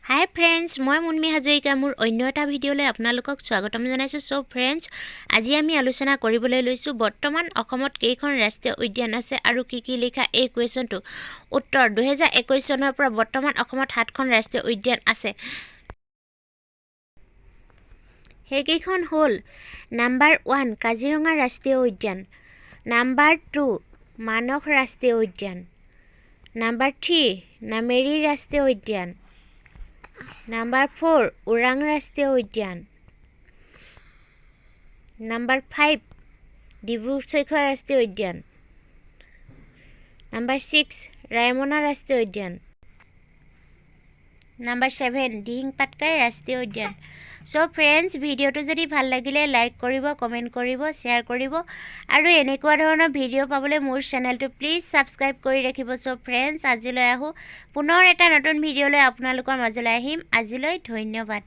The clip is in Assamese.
হাই ফ্ৰেণ্ডছ, মই মুনমি হাজৰিকা মোৰ অন্য এটা ভিডিঅ'লৈ আপোনালোকক স্বাগতম জনাইছোঁ। সো ফ্ৰেণ্ডছ, আজি আমি আলোচনা কৰিবলৈ লৈছোঁ বৰ্তমান অসমত কেইখন ৰাষ্ট্ৰীয় উদ্যান আছে আৰু কি লিখা এই কুৱেশ্যনটো উত্তৰ 2021 চনৰ পৰা বৰ্তমান অসমত 7খন ৰাষ্ট্ৰীয় উদ্যান আছে। সেইকেইখন হ'ল নাম্বাৰ 1 কাজিৰঙা ৰাষ্ট্ৰীয় উদ্যান, নাম্বাৰ 2 মানস ৰাষ্ট্ৰীয় উদ্যান, নাম্বাৰ 3 নামেৰি ৰাষ্ট্ৰীয় উদ্যান, নাম্বাৰ 4 ওৰাং ৰাষ্ট্ৰীয় উদ্যান, নাম্বাৰ 5 ডিব্ৰু-চৈখোৱা ৰাষ্ট্ৰীয় উদ্যান, নাম্বাৰ 6 ৰায়মনা ৰাষ্ট্ৰীয় উদ্যান, নাম্বাৰ 7 দিহিং পাটকাই ৰাষ্ট্ৰীয় উদ্যান। সো ফ্ৰেণ্ডছ, ভিডিঅ'টো যদি ভাল লাগিলে লাইক কৰিব, কমেণ্ট কৰিব, শ্বেয়াৰ কৰিব আৰু এনেকুৱা ধৰণৰ ভিডিঅ' পাবলৈ মোৰ চেনেলটো প্লিজ ছাবস্ক্ৰাইব কৰি ৰাখিব। সো ফ্ৰেণ্ডছ, আজিলৈ আহোঁ পুনৰ এটা নতুন ভিডিঅ'লৈ আপোনালোকৰ মাজলৈ আহিম। আজিলৈ ধন্যবাদ।